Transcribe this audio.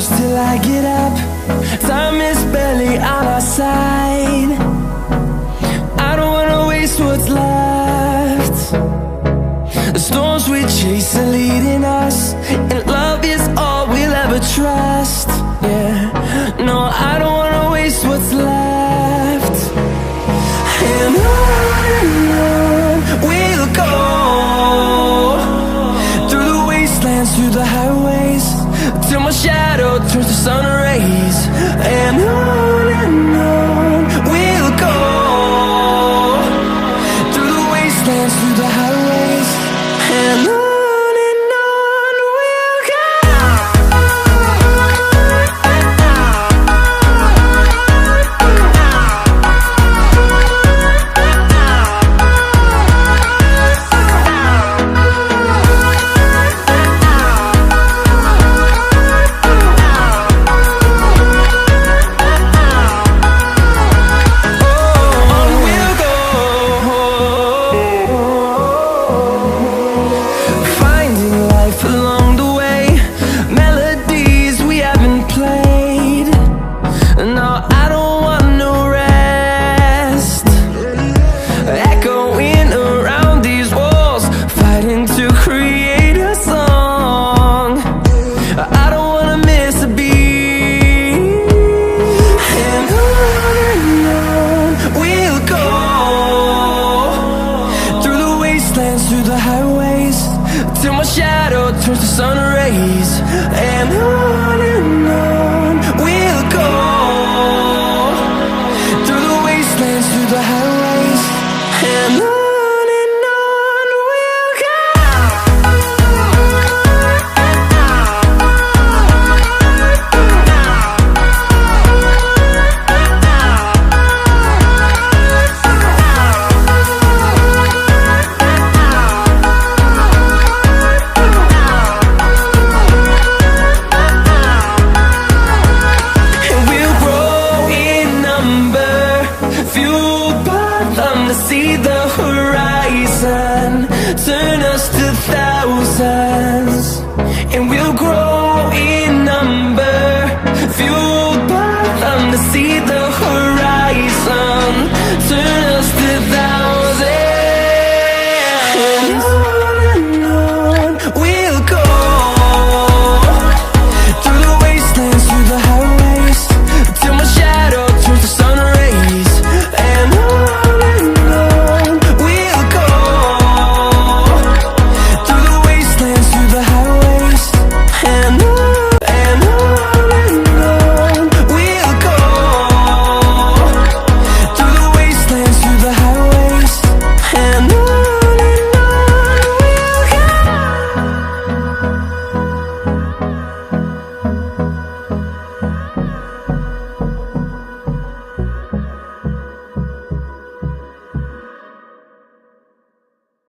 close till I get up. Time is barely on our side. I don't wanna waste what's left. The storms we chase are leading us, and love is all we'll ever trust. Yeah, no, I don't wanna waste what's left. And on we'll go, through the wastelands, through the highways, till my shadow turns to sun rays. And on we'll go, through the wastelands, through the highways, and on we'll go. Through the highways, till my shadow turns to sun rays. And on we'll go, through the wastelands, through the highways, and on we'll go. See the horizon, turn us to thousands, and we'll grow in number, fueled by them to see the horizon.